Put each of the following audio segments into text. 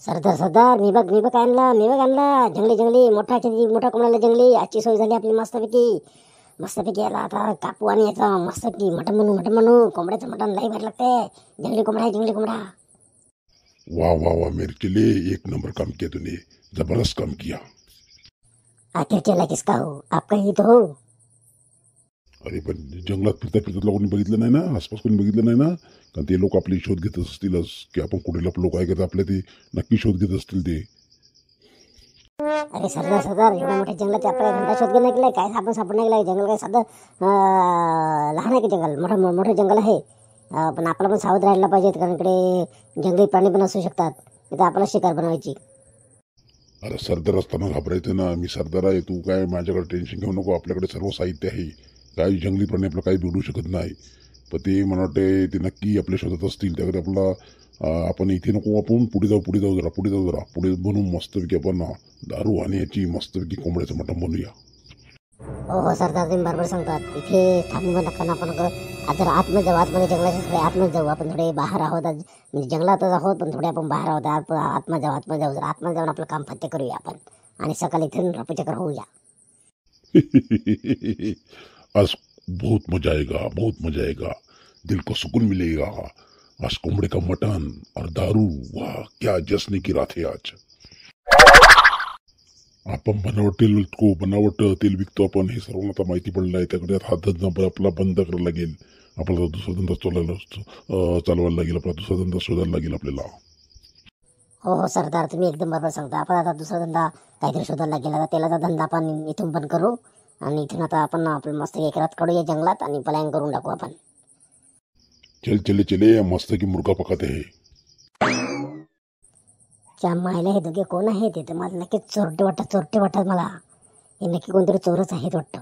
सरदार सरदार मी बघ आणला जंगली जंगली मोठा मोठा कोंबड्याला जंगली. आजची सोय झाली आपली मस्तपैकी याला आता कापू आणि याचा मस्तपैकी मटण म्हणू कोंबड्याचं मटण लई भारी लागते. जंगली कोंबडा. वाह वाह वाह मेरे चले, एक नंबर काम किया तूने, जबरदस्त काम किया. आखिर चला किसका हो, आपका ही तो हो. अरे पण जंगलात फिरता लोकांनी बघितलं नाही ना, आसपास कोणी बघितलं नाही ना, कारण ते लोक आपली शोध घेत असतीलच की आपण कुठे लपलो काय करत, आपल्या ते नक्की शोध घेत असतील ते. अरे सरदार एवढ्या मोठ्या जंगलात आपल्याला घंटा शोध घेणं केलाय काय, आपण सापड नाही केलाय. जंगल काय साधं लहान आहे की जंगल, मोठं जंगल आहे. पण आपल्याला पण सावध राहायला पाहिजे, कारण इकडे जंगली प्राणी पण असू शकतात, इथं आपल्याला शिकार बनवायची. अरे सरदार असताना घाबरायचं ना, मी सरदार आहे, तू काय माझ्याकडे टेन्शन घेऊ नको, आपल्याकडे सर्व साहित्य आहे, काही जंगली प्राणी आपलं काही बिघडू शकत नाही. पण ते मला वाटते ते नक्की आपल्या शोधत असतील, त्याकडे आपला आपण इथे नको, आपण पुढे जाऊ जरा पुढे बनवून मस्तपैकी आपण दारू आणि याची मस्तपैकी कोंबड्याचं मटण बनवूया. हो सरदार, तुम्ही बरोबर सांगतात. इथे थांबू नका, आपण जरा आतमध्ये जंगलाच्या थोडे आतमध्ये जाऊ. आपण थोडे बाहेर आहोत, म्हणजे जंगलातच आहोत, पण थोडे आपण बाहेर आहोत. आतमध्ये जाऊ जरा आतमध्ये जाऊन आपलं काम फत्ते करूया आपण, आणि सकाळी इथून रफूचक्कर होऊया. आज बहुत मजा आएगा, दिल को सुकून मिलेगा. आज कोंबड़े का मटन और दारू, वाह क्या जश्न की रात है आज. आपण बनावट तेल विकतो आपण, हे सर्वांना आता माहिती पडलं आहे. त्याकडे हा धंदा आपला बंद करायला लागेल, आपल्याला दुसरा धंदा चालवायला लागेल, आपला दुसरा धंदा शोधायला लागेल आपल्याला. हो सरदार, तुम्ही एकदम बरोबर सांगता. आपण आता दुसरा धंदा काहीतरी शोधायला लागेल. आता तेलाचा धंदा आपण इथून पण करू, आणि इथून आता आपण आपलं मस्त एक रात काढूया जंगलात आणि पलायन करून टाकू आपण. चले मस्त की मुर्गा पकाते है. त्या मायला हे दोघे कोण आहेत? ते तर मला नक्कीच चोरटे वाटतात मला. हे नक्की कोणतरी चोरच आहेत वाटतं.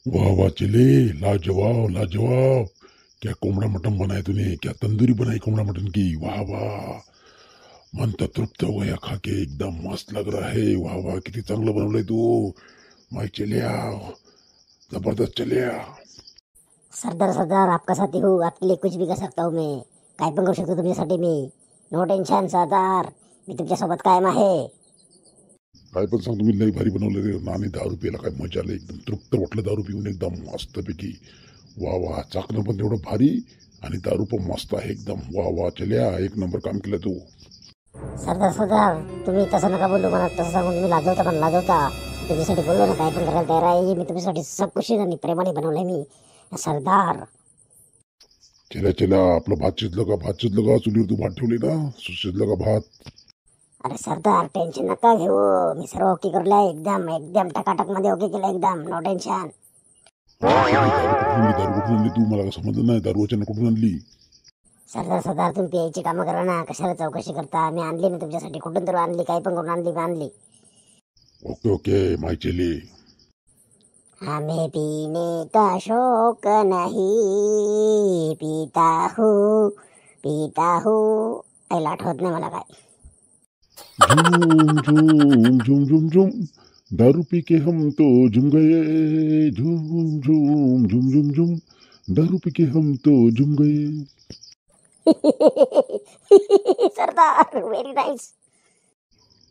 वाह चले, लाजवाब. क्या कोंबड़ा मटन बनाया तूने, क्या तंदूरी बनाई कोंबड़ा मटन की. वाह मन तो तृप्त हो गया खा के, एकदम मस्त लग रहा है. वाह किती चांगलं बनवलंय तू. माय चलिया, जबरदस्त चलिया. सरदार आपका साथी हूँ, आपके लिए कुछ भी कर सकता हूँ मैं. काय पण करू शकतो तुमच्यासाठी मी. नो टेन्शन सरदार, मी तुमच्यासोबत कायम आहे. काय पण सांग, तुम्ही लई भारी बनवलं रे. आणि दारू प्यायला काय मजा आली, एकदम तृप्त वाटलं दारू पिऊन, एकदम मस्तपैकी. वाह चाकणं पण तेवढं भारी आणि दारू पण मस्त आहे एकदम. वाह चलिया, एक नंबर काम केलं तू. सरदार तुम्ही तसं नका बोलू, मला तसं सांगून तुम्ही लाजवता. तुमच्यासाठी बोललो ना, काय पण करायला तयार आहे मी तुमच्यासाठी. सब खुशी आणि प्रेमाने बनवलंय मी सरदार. चला आपलं भात शिजलं का चुलीवर तू भात ठेवली ना, शिजलं का भात. अरे सरदार टेन्शन नका घेऊ, मी सर्व ओके करलंय, एकदम टकाटक मध्ये ओके केलं, एकदम नो टेन्शन. दारू कुठून आणली तू, मला समजलं नाही. दारू अचानक कुठून आणली? सरदार तुम्ही प्यायची कामं करा ना, कशाला चौकशी करता. मी आणली ना तुमच्यासाठी, कुठून तर आणली, काही पण करून आणली. ओके माय चले. हमें पीने का शौक नहीं, पीता हूँ. ऐला आठवत नाही मला काय. झूम दारू पी के हम तो झूम गए. झूम दारू पी के हम तो झूम गए. सरदार व्हेरी नाईस.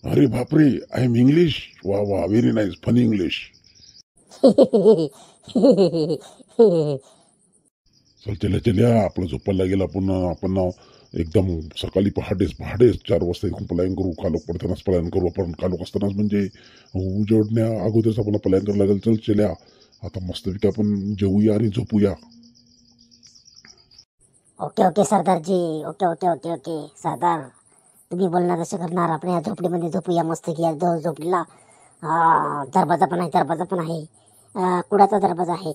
अरे बापरे, आय एम इंग्लिश. वाह व्हेरी नाईस, फनी इंग्लिश. चल्या आपलं झोपायला लागेल. आपण एकदम सकाळी पहाटेच 4 वाजता इथून पलायन करू. कालोख पडतानाच पलायन करू आपण. कालोख असतानाच म्हणजे उजेडण्या अगोदरच आपल्याला पलायन करायला लागेल. चल्या आता मस्तपैकी आपण जेवूया आणि झोपूया. ओके सरदारजी, ओके सरदार, तुम्ही बोलणार तसं करणार. आपण या झोपडीमध्ये झोपूया मस्त की. या झोपडीला दरवाजा पण आहे, कुडाचा दरवाजा आहे.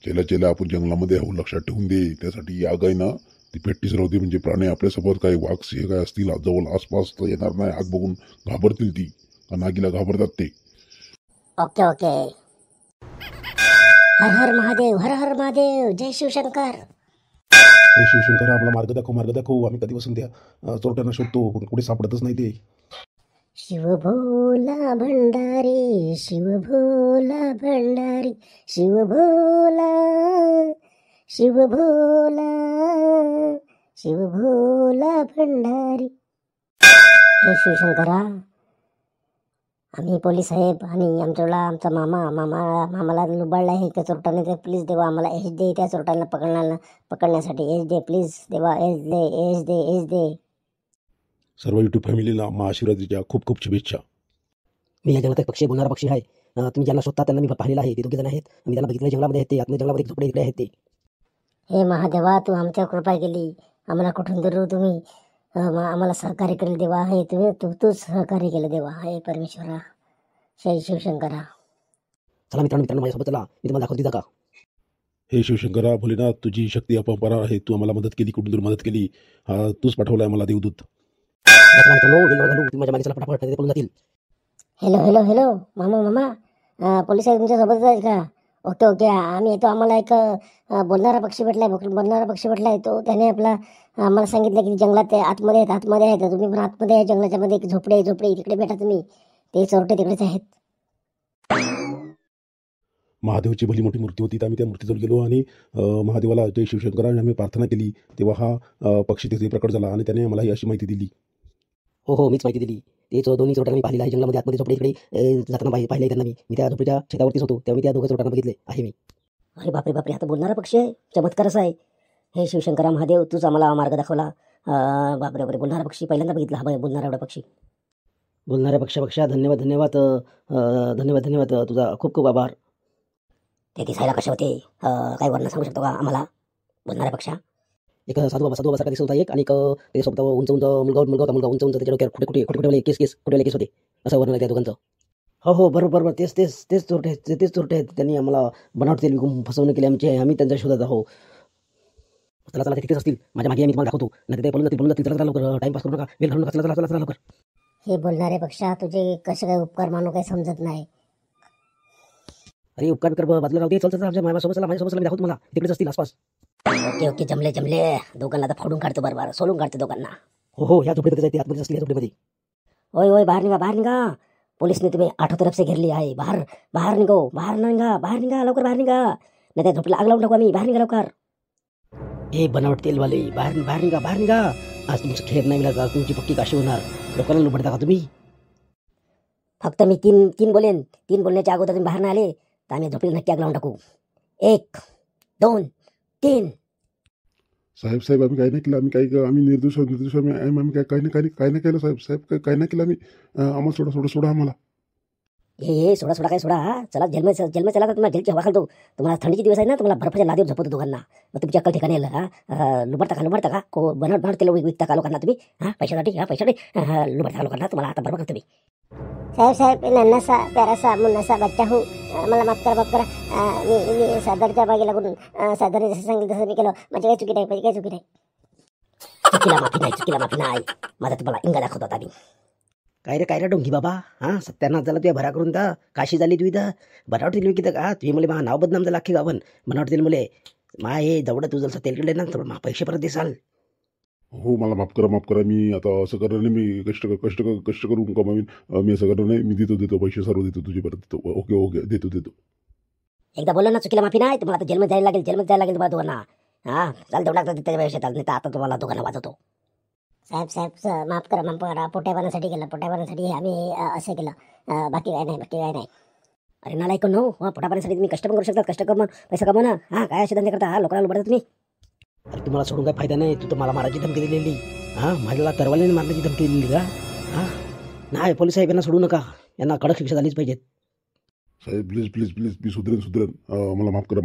चला आपण जंगलामध्ये आहोत, लक्षात ठेवून दे. त्यासाठी आग आहे ना ती पेट्टीच राहते, म्हणजे प्राणी आपल्यासोबत काही वाघ सिंह काय असतील जवळ आसपास तर येणार नाही. आग बघून घाबरतील ती, नागीला घाबरतात ते. ओके. हर हर महादेव, जय शिवशंकर. शिवशंकर, आपला मार्ग दाखव. आम्ही कधीपासून त्या चोरट्यांना शोधतो, पण कुठे सापडतच नाही ते. शिवभोला भंडारी, शिवभोला शिव भोला भंडारी. हे शिवशंकरा, आम्ही पोलीस साहेब आणि आमचा मामाला लुबाडला आहे त्या चोरट्याने. तर प्लीज देवा आम्हाला एज दे, त्या चोरट्यांना पकडण्यासाठी एज दे प्लीज देवा, एज दे. सर्व यूट्यूब फॅमिलीला महाशिवरात्रीच्या खूप खूप शुभेच्छा. मी या जंगलात एक पक्षी बोलणारा पक्षी आहे. तुम्ही ज्यांना शोधता त्यांना मी पाहिलेला आहे. ते दोघे जण आहेत. मी त्यांना बघितलं जंगलामध्ये आहेत. ते आतमध्ये जंगलामध्ये झोपडे इकडे आहेत ते. हे महादेवा, तू आमच्या कृपा केली. आम्हाला कुठून दूर तुम्ही आम्हाला सहकार्य केलं देवा. हे तूच सहकार्य केलं देवा. हे परमेश्वरा, जय शिवशंकरा. चला मित्रांनो माझ्यासोबत चला, मी तुम्हाला दाखवते का. हे शिवशंकरा भोलेनाथ, तुझी शक्ती अपरंपार आहे. तू आम्हाला मदत केली, कुठून दूर मदत केली. तूच पाठवलाय मला देवदूत. चला मित्रांनो, वेळ घालू. तुम्ही माझ्या मागे चला, फटाफट ते पळून जातील. हॅलो मामा, पोलीस साहेब तुमच्या सोबतच आहेत का? ओके आम्ही येतो. आम्हाला एक बोलणारा पक्षी भेटलाय. तो त्याने आम्हाला सांगितलं की जंगलात आतमध्ये आहेत. तुम्ही पण आतमध्ये आहे, जंगलाच्या मध्ये एक झोपडी तिकडे भेटा तुम्ही. ते चोरटे तिकडेच आहेत. महादेवची भली मोठी मूर्ती होती. तर आम्ही त्या मूर्तीजवळ गेलो आणि महादेवाला जय शिवशंकरा आम्ही प्रार्थना केली. तेव्हा हा पक्षी तिथे प्रकट झाला आणि त्याने आम्हाला ही अशी माहिती दिली. हो मीच माहिती दिली. ते दोन्ही चोरट्यांना मी पाहिलेलं आहे जंगलामध्ये आतमध्ये झोपडे इकडे जाताना पाहिले त्यांना मी त्या झोपडीच्या छतावरतीच होतो. तेव्हा मी त्या दोघं चोरट्यांना बघितले आहे मी. अरे बापरे, आता बोलणारा पक्षी आहे. चमत्कारच आहे. हे शिवशंकरा महादेव, तूच आम्हाला मार्ग दाखवला. बापरे, बोलणारा पक्षी पहिल्यांदा बघितला. हा बोलणारा एवढा पक्षी. बोलणाऱ्या पक्षा धन्यवाद. तुझा खूप खूप आभार. ते दिसायला कसे होते? काही वर्णन सांगू शकतो का आम्हाला बोलणाऱ्या पक्षा? एक साधू बाबा सारखा दिसत होता एक, आणि ते सोबत उंच मुलगा उंच त्याच्या डोक्यावर खोटे केस होते. असं वर्णन आहे त्या दोघांचं. हो बरोबर तेच चोरटे आहेत. त्यांनी आम्हाला बनावट तेल विकून फसवणूक केली आम्ही त्यांच्या शोधात आहोत. चला ते तिथेच असतील. माझ्या मागे मी तुम्हाला दाखवतो. नाही ते पळून जातील. चला लवकर, टाइमपास करू नका, वेळ घालू नका. चला लवकर. हे बोलणारे पक्षा, तुझे कसे काय उपकार मानू काही समजत नाही. अरे उपकार बाजूला राहू दे. चल माझ्यासोबत चला मी दाखवतो तुम्हाला. तिकडेच असतील आसपास. ओके जमले. दोघांना तर फोडून काढतो, बरोबर सोलून काढतो दोघांना. हो ह्या झोपडीमध्ये जायचे, आतमध्ये असतील या झोपडीमध्ये. ओय बाहर निघा. पुलिसने तुम्हें आठों तरफ से घेर लिया है. बाहर निघा लवकर, बाहर निघा. नाही त्या झोपडीला आग लावून टाकू आम्ही. बाहेर निघा लवकर. हे बनावट तेलवाले, बाहेर निघा. आज तुमचं खेळ नाही मिळाला, तुमची पक्की काशी होणार. लोकांना लुबडता का तुम्ही? फक्त मी तीन बोलेन. 3 बोलण्याच्या अगोदर तुम्ही बाहेर नाही आले तर आम्ही झोपडीला नक्की आग लावून टाकू. 1 2 3. साहेब आम्ही काही नाही केलं. आम्ही निर्दोष आम्ही काही नाही केलं साहेब. काही नाही केलं आम्ही. आम्हाला सोडा आम्हाला. हे सोडा काय सोडा. चला जेलमध्ये चला. तर तुम्हाला जेलची हवा खालतो. तुम्हाला थंडीचे दिवस आहे ना, तुम्हाला बर्फाच्या लादीवर झोपवतो दोघांना. मग तुमची अक्कल ठिकाणी आलं. लुबडता का बनवट तेल विकता का लोकांना तुम्ही? पैशासाठी लुबडता का लोकांना? तुम्हाला आता बरोबर तुम्ही. साहेब नन्ना सा प्यारा सा मुन्ना सा बच्चा हूँ. मला माफ करा. मी सदरच्या मागे लागून सदरने जसं सांगितलं तसं मी केलं. माझी काही चुकी नाही. चुकीला माफी नाही. माझा तुम्हाला इंगा दाखवतो आता मी. काय रे डोंगी बाबा. सत्यानाश झाला तुझ्या भरा करून दा. काशी झाली तुझी दा. बनावट तेल विकित का तुम्ही? मुले मा नाव बदनाम झालं अख्खी गावन. बनावट तेल मुले हे जवळ तू जसं तेल केलं ना तर पैसे परत देसाल. हो मला माफ करा. मी आता असं करणार नाही. मी कष्ट करून कमावीन. मी असं करणार नाही. मी देतो पैसे सर्व देतो तुझे परत देतो. ओके देतो. एकदा बोललो ना, चुकीला माफी नाही. तुम्हाला आता जेलमध्ये जायला लागेल तुम्हाला दोघांना. चाल तेवढा त्याच्या व्यवस्थेत नाही तर आता तुम्हाला दोघांना वाजवतो. साहेब माफ करा. पोट्यापाण्यासाठी आम्ही असं केलं. बाकी काय नाही. अरे नालायक नो. पोटापाण्यासाठी तुम्ही कष्ट पण करू शकता. कष्ट करून पैसा कमवा ना. काय असे धंदे करता? लोकांना लुबडता तुम्ही. अरे तुम्हाला सोडून काय फायदा नाही. तू तर मला मारायची धमकी दिलेली. माझ्याला तरवालीने मारण्याची धमकी दिलेली का? नाही पोलीस साहेब यांना सोडू नका. यांना कडक शिक्षा झालीच पाहिजे. साहेब प्लीज मी सुधरेन. मला माफ करा.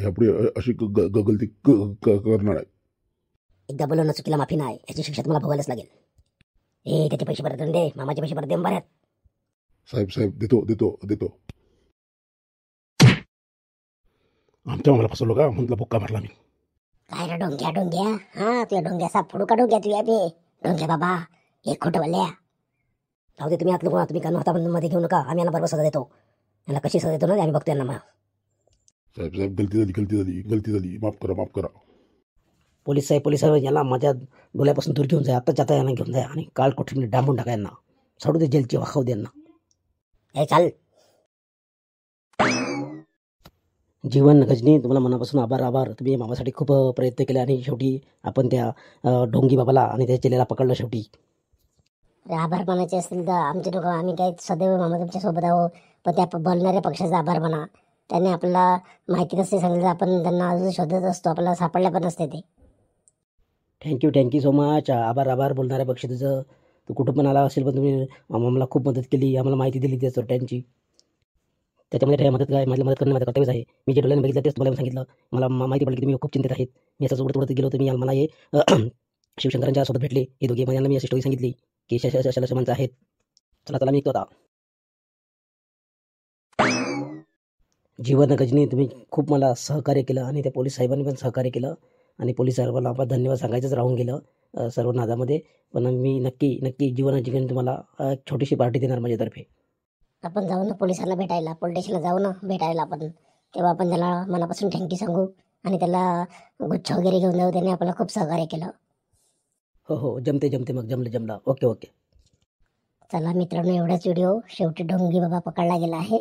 ह्यापुढे अशी गलती करणार आहे. एकदा बोललो ना, चुकीला माफी नाही. याची शिक्षा तुम्हाला भोगायलाच लागेल. त्याचे पैसे परत दे. मामाचे पैसे परत दे बऱ्यात. साहेब देतो. आमच्या मला फसवलं का? म्हटलं बुक्का मारला मी. काय रे डोंग्या. तुझ्या डोंग्या साप फोडू का डोंग्या तुझ्या बे? डोंग्या बाबा, एक खोटं बोलल्या. जाऊ दे तुम्ही आतलं कोणा. तुम्ही कान मध्ये घेऊ नका. आम्ही यांना बरोबर सजा देतो. यांना कशी सजा देतो ना आम्ही बघतो यांना. साहेब गलती झाली. माफ करा. पोलीस साहेब याला माझ्या डोळ्यापासून दूर घेऊन जाय. आत्ताच आता यांना घेऊन जाय आणि काळ कोठीने डांबून टाका यांना. सोडू दे जेलची वाखाव दे यांना. चाल जीवन गजनी तुम्हाला मनापासून आभार आभार. तुम्ही मामासाठी खूप प्रयत्न केले आणि शेवटी आपण त्या ढोंगी बाबाला आणि त्या चेलेला पकडलं शेवटी. अरे आभार मानायचे असतील तर आमचे लोक आम्ही काय सदैव मामा तुमच्या सोबत आहोत. पण त्या बोलणाऱ्या पक्षाचा आभार म्हणा. त्याने आपल्याला माहिती नसते सांगितलं तर आपण त्यांना अजून शोधत असतो, आपल्याला सापडल्या पण नसते ते. Thank you so much. आभार आभार बोलणाऱ्या पक्ष तुझं. तू कुठं पण आला असेल पण तुम्ही आम्हाला खूप मदत केली, आम्हाला माहिती दिली त्या चोरट्यांची. त्याच्यामध्ये काय मदत काय माझी मदत करणं माझं कर्तव्यच आहे. मी जे डोळ्याने बघितलं तेच तुम्हाला सांगितलं. मला माहिती पडली की तुम्ही खूप चिंतेत आहेत. मी असं उडत गेलो तुम्ही मला हे शिवशंकरांच्या सोबत भेटले हे दोघे. माझ्याला मी अशी स्टोरी सांगितली की शलशमांचं आहेत. चला चला मी निघतो आता. जीवन गजनी तुम्ही खूप मला सहकार्य केलं आणि त्या पोलीस साहेबांनी पण सहकार्य केलं आणि पोलीस साहेबांना आपण धन्यवाद सांगायचंच राहून गेलं सर्व नादामध्ये. पण मी नक्की जीवन तुम्हाला एक छोटीशी पार्टी देणार माझ्यातर्फे. आपण जाऊ ना पोलिसांना भेटायला, पोलीस स्टेशनला जाऊ ना भेटायला आपण. तेव्हा आपण त्याला मनापासून थँक्यू सांगू आणि त्याला गुच्छ वगैरे घेऊन जाऊ. त्याने आपल्याला खूप सहकार्य केलं. हो जमते मग जमलं. ओके. चला मित्रांनो, एवढाच व्हिडिओ. शेवटी ढोंगी बाबा पकडला गेला आहे.